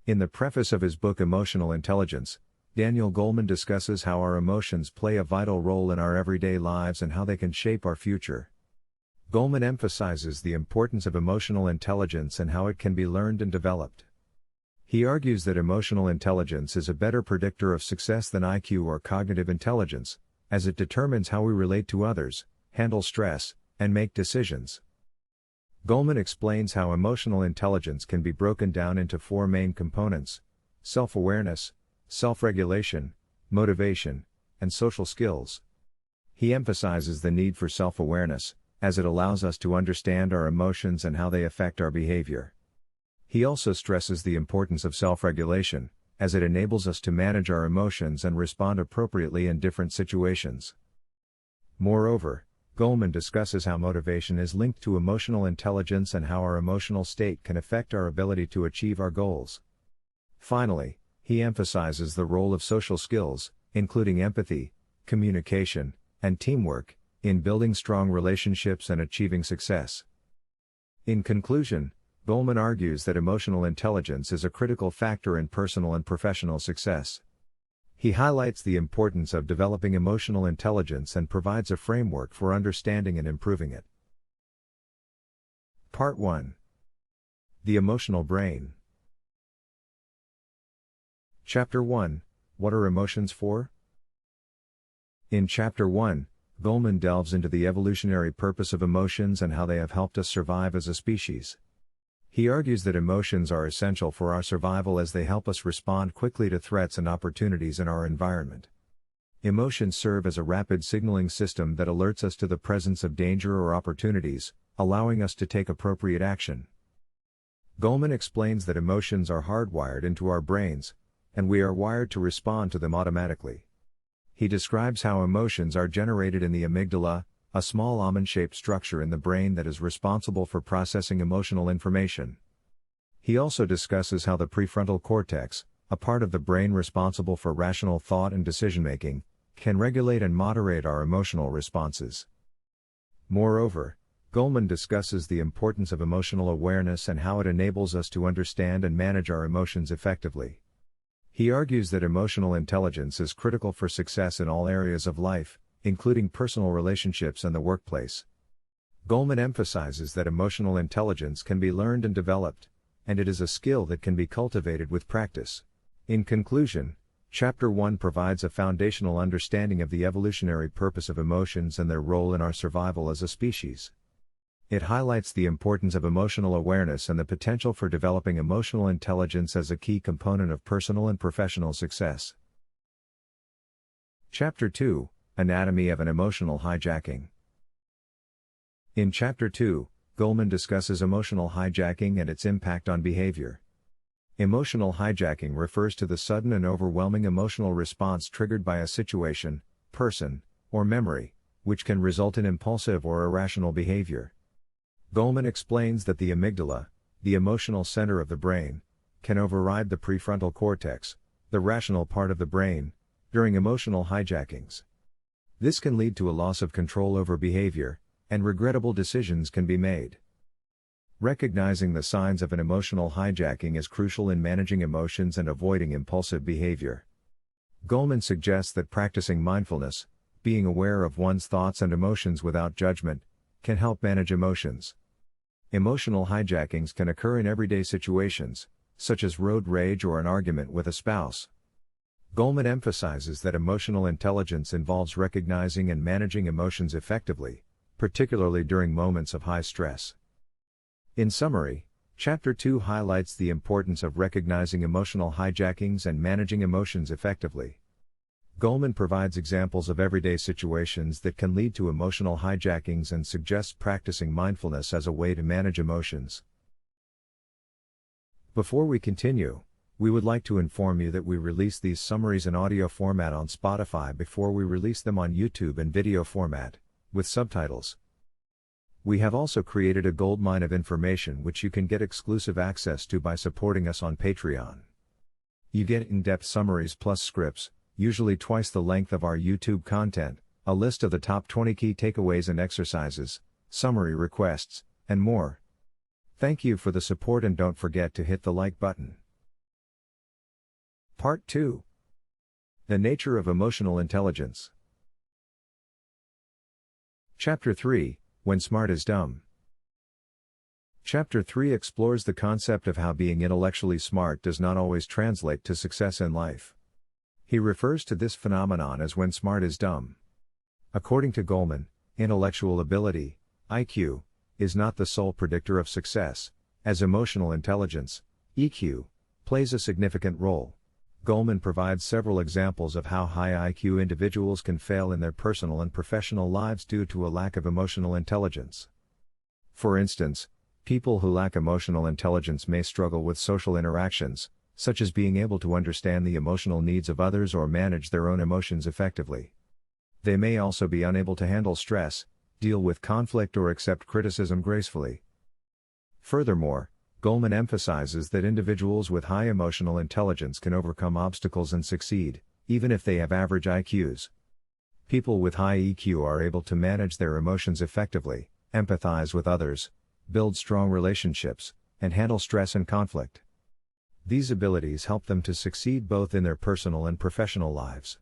In the preface of his book Emotional Intelligence, Daniel Goleman discusses how our emotions play a vital role in our everyday lives and how they can shape our future. Goleman emphasizes the importance of emotional intelligence and how it can be learned and developed. He argues that emotional intelligence is a better predictor of success than IQ or cognitive intelligence, as it determines how we relate to others, handle stress, and make decisions. Goleman explains how emotional intelligence can be broken down into four main components: self-awareness, self-regulation, motivation, and social skills. He emphasizes the need for self-awareness, as it allows us to understand our emotions and how they affect our behavior. He also stresses the importance of self-regulation, as it enables us to manage our emotions and respond appropriately in different situations. Moreover, Goleman discusses how motivation is linked to emotional intelligence and how our emotional state can affect our ability to achieve our goals. Finally, he emphasizes the role of social skills, including empathy, communication, and teamwork, in building strong relationships and achieving success. In conclusion, Goleman argues that emotional intelligence is a critical factor in personal and professional success. He highlights the importance of developing emotional intelligence and provides a framework for understanding and improving it. Part 1. The Emotional Brain. Chapter 1. What are emotions for? In Chapter 1, Goleman delves into the evolutionary purpose of emotions and how they have helped us survive as a species. He argues that emotions are essential for our survival as they help us respond quickly to threats and opportunities in our environment. Emotions serve as a rapid signaling system that alerts us to the presence of danger or opportunities, allowing us to take appropriate action. Goleman explains that emotions are hardwired into our brains, and we are wired to respond to them automatically. He describes how emotions are generated in the amygdala, a small almond-shaped structure in the brain that is responsible for processing emotional information. He also discusses how the prefrontal cortex, a part of the brain responsible for rational thought and decision-making, can regulate and moderate our emotional responses. Moreover, Goleman discusses the importance of emotional awareness and how it enables us to understand and manage our emotions effectively. He argues that emotional intelligence is critical for success in all areas of life, including personal relationships and the workplace. Goleman emphasizes that emotional intelligence can be learned and developed, and it is a skill that can be cultivated with practice. In conclusion, Chapter 1 provides a foundational understanding of the evolutionary purpose of emotions and their role in our survival as a species. It highlights the importance of emotional awareness and the potential for developing emotional intelligence as a key component of personal and professional success. Chapter 2. Anatomy of an Emotional Hijacking. In Chapter 2, Goleman discusses emotional hijacking and its impact on behavior. Emotional hijacking refers to the sudden and overwhelming emotional response triggered by a situation, person, or memory, which can result in impulsive or irrational behavior. Goleman explains that the amygdala, the emotional center of the brain, can override the prefrontal cortex, the rational part of the brain, during emotional hijackings. This can lead to a loss of control over behavior, and regrettable decisions can be made. Recognizing the signs of an emotional hijacking is crucial in managing emotions and avoiding impulsive behavior. Goleman suggests that practicing mindfulness, being aware of one's thoughts and emotions without judgment, can help manage emotions. Emotional hijackings can occur in everyday situations, such as road rage or an argument with a spouse. Goleman emphasizes that emotional intelligence involves recognizing and managing emotions effectively, particularly during moments of high stress. In summary, Chapter 2 highlights the importance of recognizing emotional hijackings and managing emotions effectively. Goleman provides examples of everyday situations that can lead to emotional hijackings and suggests practicing mindfulness as a way to manage emotions. Before we continue, we would like to inform you that we release these summaries in audio format on Spotify before we release them on YouTube in video format, with subtitles. We have also created a goldmine of information which you can get exclusive access to by supporting us on Patreon. You get in-depth summaries plus scripts, usually twice the length of our YouTube content, a list of the top 20 key takeaways and exercises, summary requests, and more. Thank you for the support and don't forget to hit the like button. Part 2. The Nature of Emotional Intelligence. Chapter 3, When Smart is Dumb. Chapter 3 explores the concept of how being intellectually smart does not always translate to success in life. He refers to this phenomenon as when smart is dumb. According to Goleman, intellectual ability, IQ, is not the sole predictor of success, as emotional intelligence, EQ, plays a significant role. Goleman provides several examples of how high IQ individuals can fail in their personal and professional lives due to a lack of emotional intelligence. For instance, people who lack emotional intelligence may struggle with social interactions, such as being able to understand the emotional needs of others or manage their own emotions effectively. They may also be unable to handle stress, deal with conflict, or accept criticism gracefully. Furthermore, Goleman emphasizes that individuals with high emotional intelligence can overcome obstacles and succeed, even if they have average IQs. People with high EQ are able to manage their emotions effectively, empathize with others, build strong relationships, and handle stress and conflict. These abilities help them to succeed both in their personal and professional lives.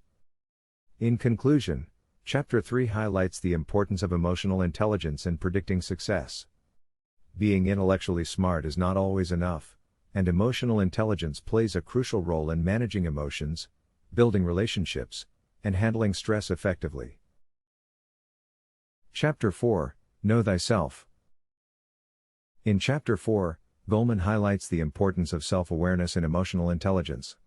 In conclusion, Chapter 3 highlights the importance of emotional intelligence in predicting success. Being intellectually smart is not always enough, and emotional intelligence plays a crucial role in managing emotions, building relationships, and handling stress effectively. Chapter 4, Know Thyself. In Chapter 4, Goleman highlights the importance of self-awareness in emotional intelligence.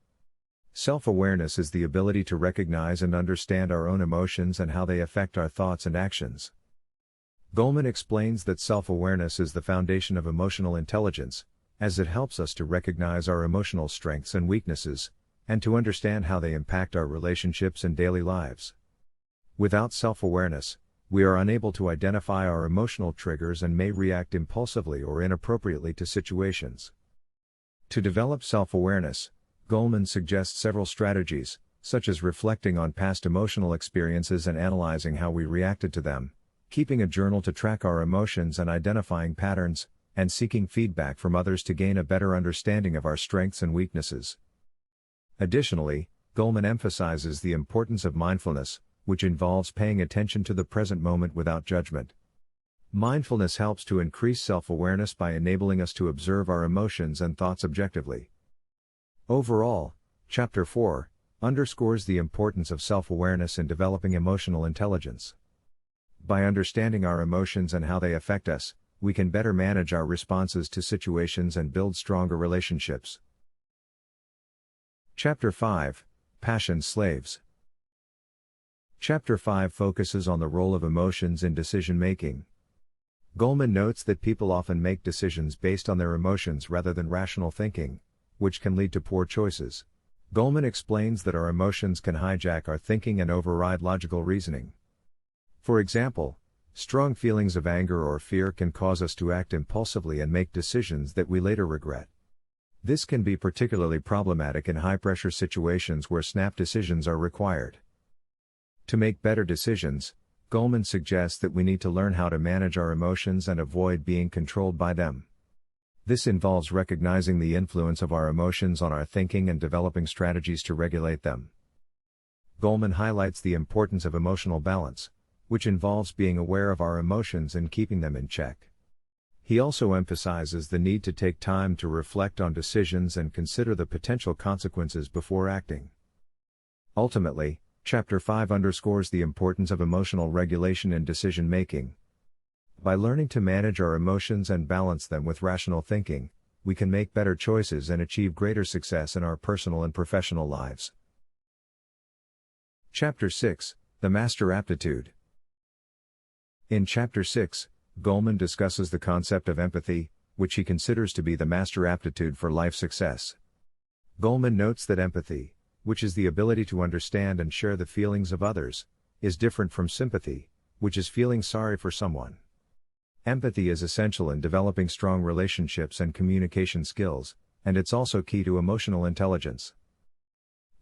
Self-awareness is the ability to recognize and understand our own emotions and how they affect our thoughts and actions. Goleman explains that self-awareness is the foundation of emotional intelligence, as it helps us to recognize our emotional strengths and weaknesses, and to understand how they impact our relationships and daily lives. Without self-awareness, we are unable to identify our emotional triggers and may react impulsively or inappropriately to situations. To develop self-awareness, Goleman suggests several strategies, such as reflecting on past emotional experiences and analyzing how we reacted to them, keeping a journal to track our emotions and identifying patterns, and seeking feedback from others to gain a better understanding of our strengths and weaknesses. Additionally, Goleman emphasizes the importance of mindfulness, which involves paying attention to the present moment without judgment. Mindfulness helps to increase self-awareness by enabling us to observe our emotions and thoughts objectively. Overall, Chapter 4 underscores the importance of self-awareness in developing emotional intelligence. By understanding our emotions and how they affect us, we can better manage our responses to situations and build stronger relationships. Chapter 5, Passion Slaves. Chapter 5 focuses on the role of emotions in decision-making. Goleman notes that people often make decisions based on their emotions rather than rational thinking, which can lead to poor choices. Goleman explains that our emotions can hijack our thinking and override logical reasoning. For example, strong feelings of anger or fear can cause us to act impulsively and make decisions that we later regret. This can be particularly problematic in high-pressure situations where snap decisions are required. To make better decisions, Goleman suggests that we need to learn how to manage our emotions and avoid being controlled by them. This involves recognizing the influence of our emotions on our thinking and developing strategies to regulate them. Goleman highlights the importance of emotional balance, which involves being aware of our emotions and keeping them in check. He also emphasizes the need to take time to reflect on decisions and consider the potential consequences before acting. Ultimately, Chapter 5 underscores the importance of emotional regulation in decision-making. By learning to manage our emotions and balance them with rational thinking, we can make better choices and achieve greater success in our personal and professional lives. Chapter 6, The Master Aptitude. In Chapter 6, Goleman discusses the concept of empathy, which he considers to be the master aptitude for life success. Goleman notes that empathy, which is the ability to understand and share the feelings of others, is different from sympathy, which is feeling sorry for someone. Empathy is essential in developing strong relationships and communication skills, and it's also key to emotional intelligence.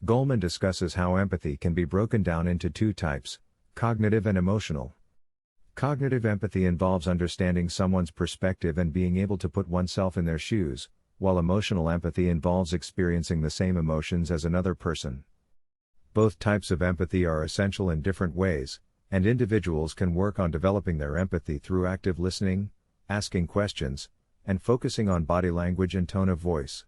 Goleman discusses how empathy can be broken down into two types: cognitive and emotional. Cognitive empathy involves understanding someone's perspective and being able to put oneself in their shoes, while emotional empathy involves experiencing the same emotions as another person. Both types of empathy are essential in different ways, and individuals can work on developing their empathy through active listening, asking questions, and focusing on body language and tone of voice.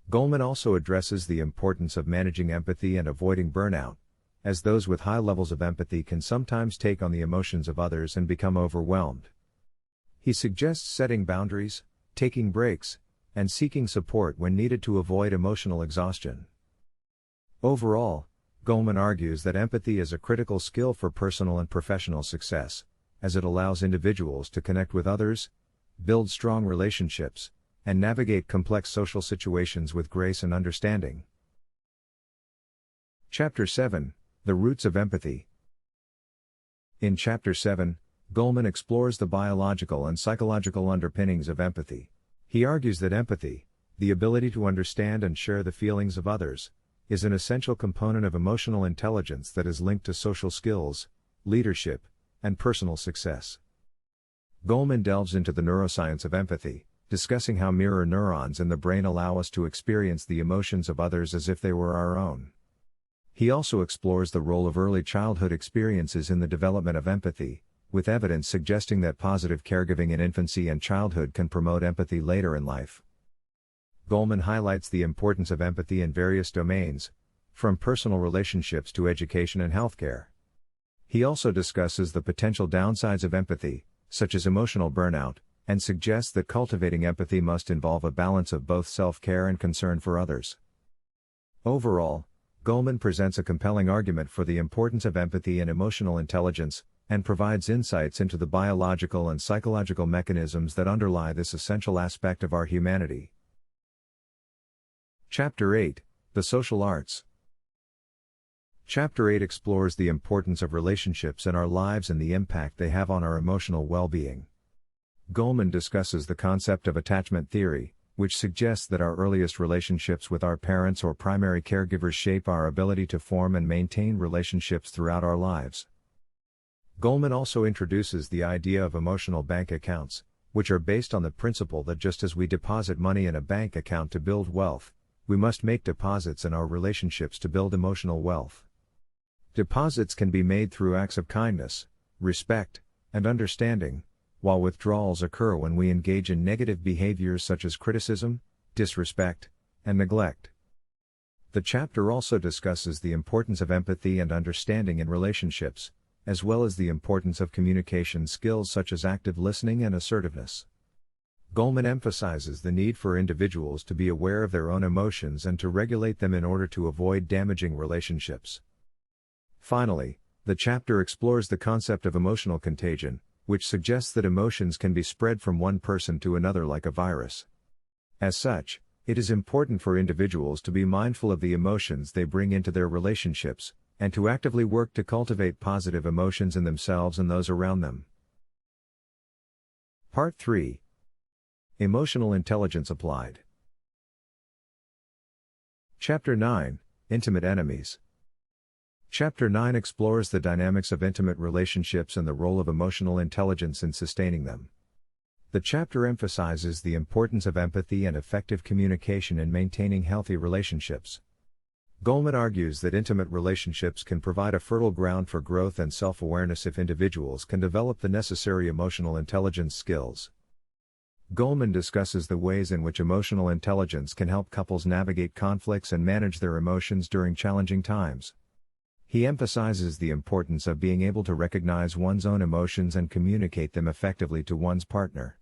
Goleman also addresses the importance of managing empathy and avoiding burnout, as those with high levels of empathy can sometimes take on the emotions of others and become overwhelmed. He suggests setting boundaries, taking breaks, and seeking support when needed to avoid emotional exhaustion. Overall, Goleman argues that empathy is a critical skill for personal and professional success, as it allows individuals to connect with others, build strong relationships, and navigate complex social situations with grace and understanding. Chapter 7: The Roots of Empathy. In Chapter 7, Goleman explores the biological and psychological underpinnings of empathy. He argues that empathy, the ability to understand and share the feelings of others, is an essential component of emotional intelligence that is linked to social skills, leadership, and personal success. Goleman delves into the neuroscience of empathy, discussing how mirror neurons in the brain allow us to experience the emotions of others as if they were our own. He also explores the role of early childhood experiences in the development of empathy, with evidence suggesting that positive caregiving in infancy and childhood can promote empathy later in life. Goleman highlights the importance of empathy in various domains, from personal relationships to education and healthcare. He also discusses the potential downsides of empathy, such as emotional burnout, and suggests that cultivating empathy must involve a balance of both self-care and concern for others. Overall, Goleman presents a compelling argument for the importance of empathy and emotional intelligence, and provides insights into the biological and psychological mechanisms that underlie this essential aspect of our humanity. Chapter 8: The Social Arts. Chapter 8 explores the importance of relationships in our lives and the impact they have on our emotional well-being. Goleman discusses the concept of attachment theory, which suggests that our earliest relationships with our parents or primary caregivers shape our ability to form and maintain relationships throughout our lives. Goleman also introduces the idea of emotional bank accounts, which are based on the principle that just as we deposit money in a bank account to build wealth, we must make deposits in our relationships to build emotional wealth. Deposits can be made through acts of kindness, respect, and understanding, while withdrawals occur when we engage in negative behaviors such as criticism, disrespect, and neglect. The chapter also discusses the importance of empathy and understanding in relationships, as well as the importance of communication skills such as active listening and assertiveness. Goleman emphasizes the need for individuals to be aware of their own emotions and to regulate them in order to avoid damaging relationships. Finally, the chapter explores the concept of emotional contagion, which suggests that emotions can be spread from one person to another like a virus. As such, it is important for individuals to be mindful of the emotions they bring into their relationships, and to actively work to cultivate positive emotions in themselves and those around them. Part 3: Emotional Intelligence Applied. Chapter 9: Intimate Enemies. Chapter 9 explores the dynamics of intimate relationships and the role of emotional intelligence in sustaining them. The chapter emphasizes the importance of empathy and effective communication in maintaining healthy relationships. Goleman argues that intimate relationships can provide a fertile ground for growth and self-awareness if individuals can develop the necessary emotional intelligence skills. Goleman discusses the ways in which emotional intelligence can help couples navigate conflicts and manage their emotions during challenging times. He emphasizes the importance of being able to recognize one's own emotions and communicate them effectively to one's partner.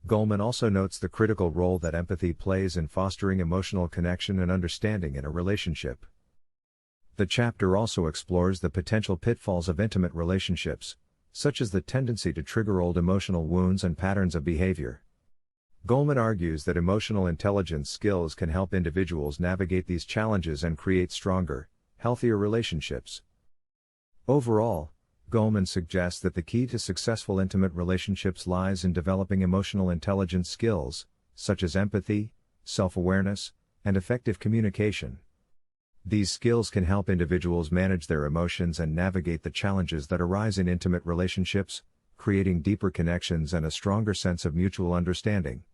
Goleman also notes the critical role that empathy plays in fostering emotional connection and understanding in a relationship. The chapter also explores the potential pitfalls of intimate relationships, such as the tendency to trigger old emotional wounds and patterns of behavior. Goleman argues that emotional intelligence skills can help individuals navigate these challenges and create stronger, healthier relationships. Overall, Goleman suggests that the key to successful intimate relationships lies in developing emotional intelligence skills, such as empathy, self-awareness, and effective communication. These skills can help individuals manage their emotions and navigate the challenges that arise in intimate relationships, creating deeper connections and a stronger sense of mutual understanding.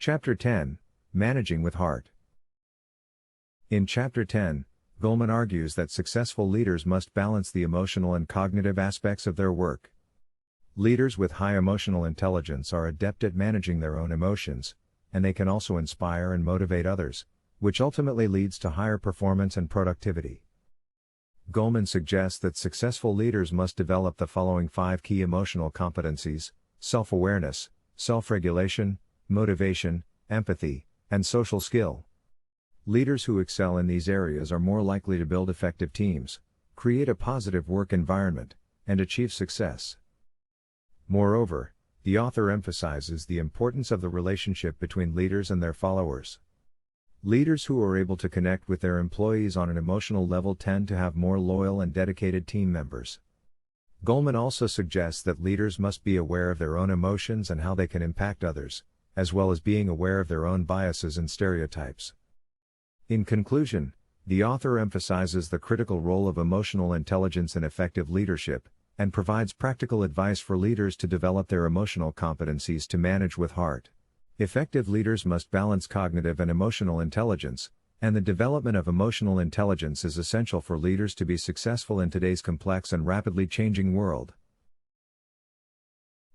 Chapter 10, Managing with Heart. In Chapter 10, Goleman argues that successful leaders must balance the emotional and cognitive aspects of their work. Leaders with high emotional intelligence are adept at managing their own emotions, and they can also inspire and motivate others, which ultimately leads to higher performance and productivity. Goleman suggests that successful leaders must develop the following 5 key emotional competencies: self-awareness, self-regulation, motivation, empathy, and social skill. Leaders who excel in these areas are more likely to build effective teams, create a positive work environment, and achieve success. Moreover, the author emphasizes the importance of the relationship between leaders and their followers. Leaders who are able to connect with their employees on an emotional level tend to have more loyal and dedicated team members. Goleman also suggests that leaders must be aware of their own emotions and how they can impact others, as well as being aware of their own biases and stereotypes. In conclusion, the author emphasizes the critical role of emotional intelligence in effective leadership, and provides practical advice for leaders to develop their emotional competencies to manage with heart. Effective leaders must balance cognitive and emotional intelligence, and the development of emotional intelligence is essential for leaders to be successful in today's complex and rapidly changing world.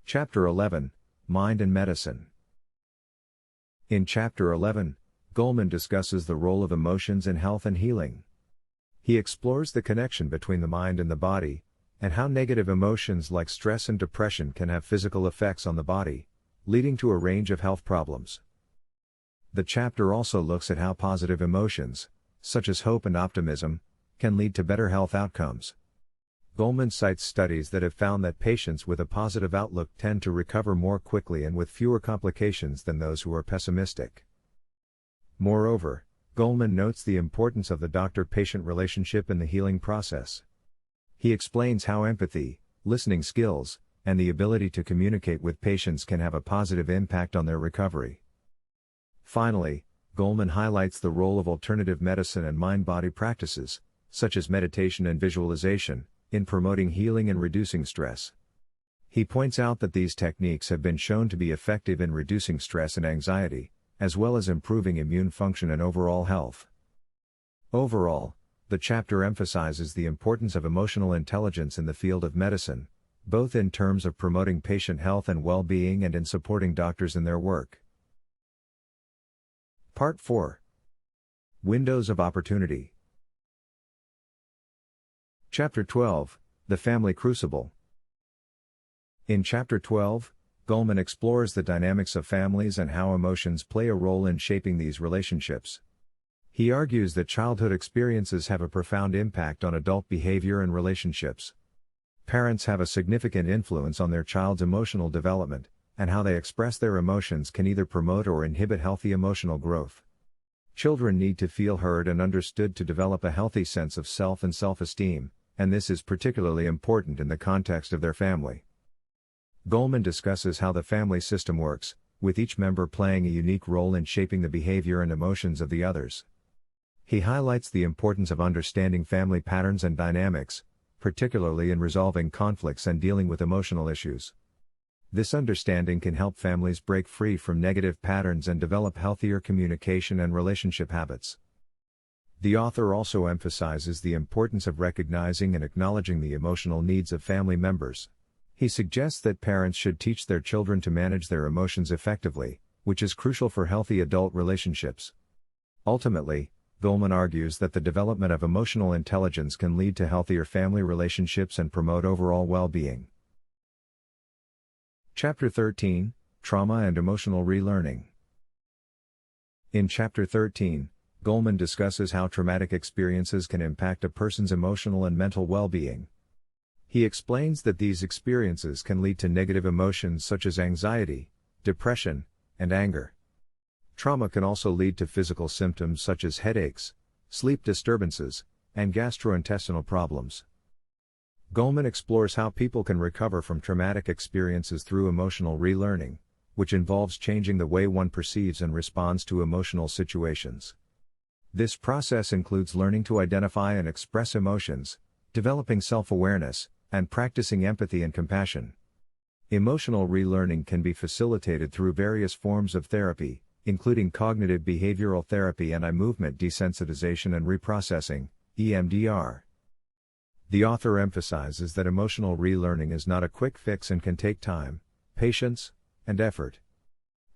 Chapter 11, Mind and Medicine. In Chapter 11, Goleman discusses the role of emotions in health and healing. He explores the connection between the mind and the body, and how negative emotions like stress and depression can have physical effects on the body, leading to a range of health problems. The chapter also looks at how positive emotions, such as hope and optimism, can lead to better health outcomes. Goleman cites studies that have found that patients with a positive outlook tend to recover more quickly and with fewer complications than those who are pessimistic. Moreover, Goleman notes the importance of the doctor-patient relationship in the healing process. He explains how empathy, listening skills, and the ability to communicate with patients can have a positive impact on their recovery. Finally, Goleman highlights the role of alternative medicine and mind-body practices, such as meditation and visualization, in promoting healing and reducing stress. He points out that these techniques have been shown to be effective in reducing stress and anxiety, as well as improving immune function and overall health. Overall, the chapter emphasizes the importance of emotional intelligence in the field of medicine, both in terms of promoting patient health and well-being and in supporting doctors in their work. Part 4. Windows of Opportunity. Chapter 12, The Family Crucible. In Chapter 12, Goleman explores the dynamics of families and how emotions play a role in shaping these relationships. He argues that childhood experiences have a profound impact on adult behavior and relationships. Parents have a significant influence on their child's emotional development, and how they express their emotions can either promote or inhibit healthy emotional growth. Children need to feel heard and understood to develop a healthy sense of self and self-esteem, and this is particularly important in the context of their family. Goleman discusses how the family system works, with each member playing a unique role in shaping the behavior and emotions of the others. He highlights the importance of understanding family patterns and dynamics, particularly in resolving conflicts and dealing with emotional issues. This understanding can help families break free from negative patterns and develop healthier communication and relationship habits. The author also emphasizes the importance of recognizing and acknowledging the emotional needs of family members. He suggests that parents should teach their children to manage their emotions effectively, which is crucial for healthy adult relationships. Ultimately, Goleman argues that the development of emotional intelligence can lead to healthier family relationships and promote overall well-being. Chapter 13, Trauma and Emotional Relearning. In Chapter 13, Goleman discusses how traumatic experiences can impact a person's emotional and mental well-being. He explains that these experiences can lead to negative emotions such as anxiety, depression, and anger. Trauma can also lead to physical symptoms such as headaches, sleep disturbances, and gastrointestinal problems. Goleman explores how people can recover from traumatic experiences through emotional relearning, which involves changing the way one perceives and responds to emotional situations. This process includes learning to identify and express emotions, developing self-awareness, and practicing empathy and compassion. Emotional relearning can be facilitated through various forms of therapy, including cognitive behavioral therapy and eye movement desensitization and reprocessing, EMDR. The author emphasizes that emotional relearning is not a quick fix and can take time, patience, and effort.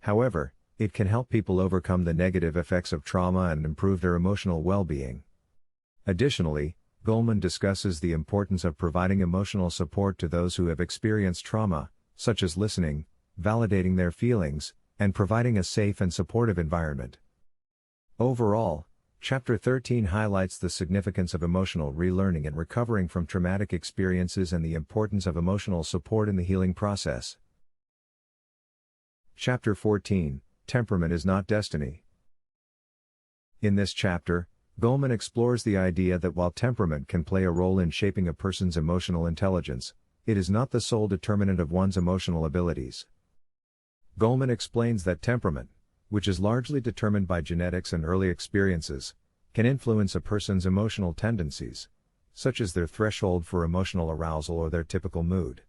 However, it can help people overcome the negative effects of trauma and improve their emotional well-being. Additionally, Goleman discusses the importance of providing emotional support to those who have experienced trauma, such as listening, validating their feelings, and providing a safe and supportive environment. Overall, Chapter 13 highlights the significance of emotional relearning and recovering from traumatic experiences and the importance of emotional support in the healing process. Chapter 14, Temperament is Not Destiny. In this chapter, Goleman explores the idea that while temperament can play a role in shaping a person's emotional intelligence, it is not the sole determinant of one's emotional abilities. Goleman explains that temperament, which is largely determined by genetics and early experiences, can influence a person's emotional tendencies, such as their threshold for emotional arousal or their typical mood.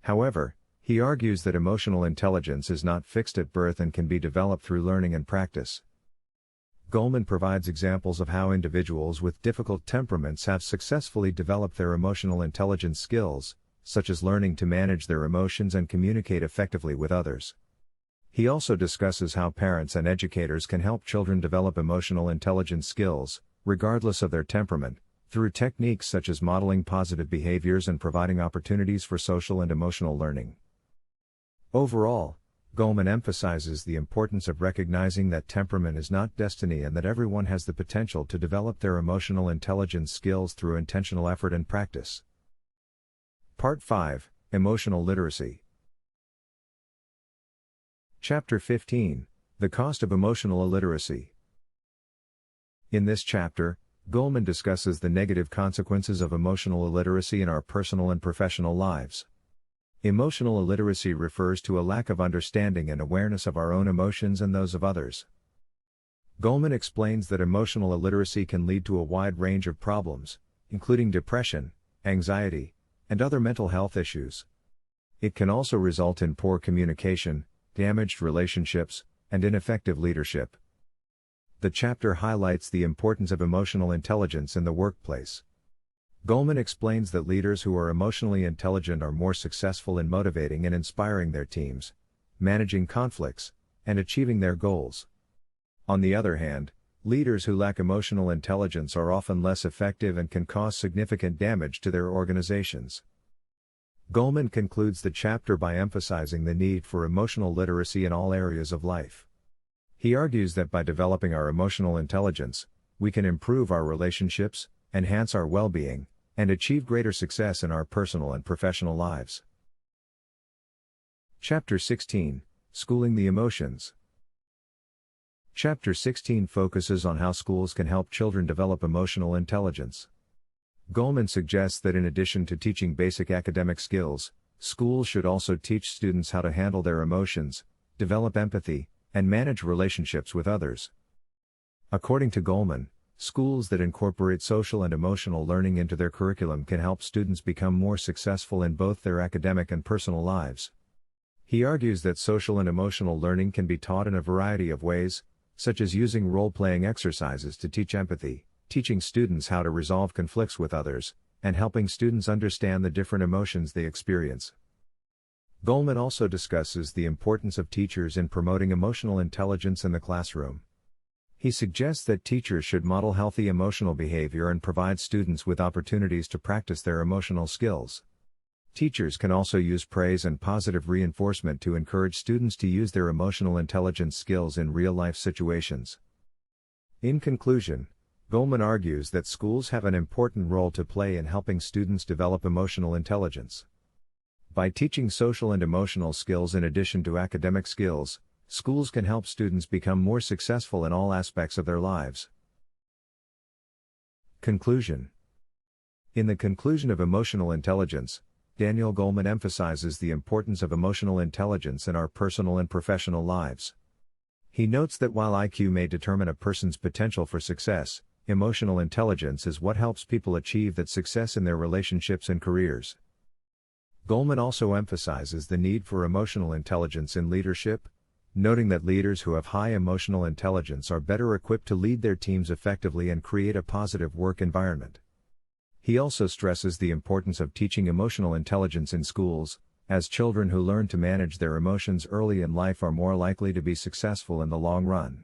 However, he argues that emotional intelligence is not fixed at birth and can be developed through learning and practice. Goleman provides examples of how individuals with difficult temperaments have successfully developed their emotional intelligence skills, such as learning to manage their emotions and communicate effectively with others. He also discusses how parents and educators can help children develop emotional intelligence skills, regardless of their temperament, through techniques such as modeling positive behaviors and providing opportunities for social and emotional learning. Overall, Goleman emphasizes the importance of recognizing that temperament is not destiny and that everyone has the potential to develop their emotional intelligence skills through intentional effort and practice. Part 5, Emotional Literacy. Chapter 15, The Cost of Emotional Illiteracy. In this chapter, Goleman discusses the negative consequences of emotional illiteracy in our personal and professional lives. Emotional illiteracy refers to a lack of understanding and awareness of our own emotions and those of others. Goleman explains that emotional illiteracy can lead to a wide range of problems, including depression, anxiety, and other mental health issues. It can also result in poor communication, damaged relationships, and ineffective leadership. The chapter highlights the importance of emotional intelligence in the workplace. Goleman explains that leaders who are emotionally intelligent are more successful in motivating and inspiring their teams, managing conflicts, and achieving their goals. On the other hand, leaders who lack emotional intelligence are often less effective and can cause significant damage to their organizations. Goleman concludes the chapter by emphasizing the need for emotional literacy in all areas of life. He argues that by developing our emotional intelligence, we can improve our relationships, enhance our well-being, and achieve greater success in our personal and professional lives. Chapter 16, Schooling the Emotions. Chapter 16 focuses on how schools can help children develop emotional intelligence. Goleman suggests that in addition to teaching basic academic skills, schools should also teach students how to handle their emotions, develop empathy, and manage relationships with others. According to Goleman, schools that incorporate social and emotional learning into their curriculum can help students become more successful in both their academic and personal lives. He argues that social and emotional learning can be taught in a variety of ways, such as using role-playing exercises to teach empathy, teaching students how to resolve conflicts with others, and helping students understand the different emotions they experience. Goleman also discusses the importance of teachers in promoting emotional intelligence in the classroom. He suggests that teachers should model healthy emotional behavior and provide students with opportunities to practice their emotional skills. Teachers can also use praise and positive reinforcement to encourage students to use their emotional intelligence skills in real-life situations. In conclusion, Goleman argues that schools have an important role to play in helping students develop emotional intelligence. By teaching social and emotional skills in addition to academic skills, schools can help students become more successful in all aspects of their lives. Conclusion. In the conclusion of Emotional Intelligence, Daniel Goleman emphasizes the importance of emotional intelligence in our personal and professional lives. He notes that while IQ may determine a person's potential for success, emotional intelligence is what helps people achieve that success in their relationships and careers. Goleman also emphasizes the need for emotional intelligence in leadership, noting that leaders who have high emotional intelligence are better equipped to lead their teams effectively and create a positive work environment. He also stresses the importance of teaching emotional intelligence in schools, as children who learn to manage their emotions early in life are more likely to be successful in the long run.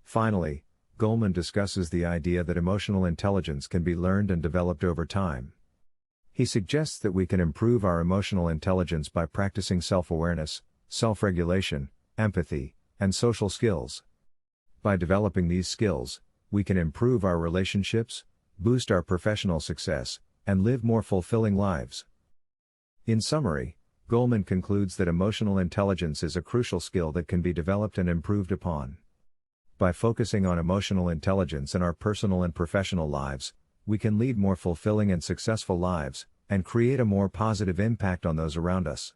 Finally, Goleman discusses the idea that emotional intelligence can be learned and developed over time. He suggests that we can improve our emotional intelligence by practicing self-awareness, self-regulation, empathy, and social skills. By developing these skills, we can improve our relationships, boost our professional success, and live more fulfilling lives. In summary, Goleman concludes that emotional intelligence is a crucial skill that can be developed and improved upon. By focusing on emotional intelligence in our personal and professional lives, we can lead more fulfilling and successful lives, and create a more positive impact on those around us.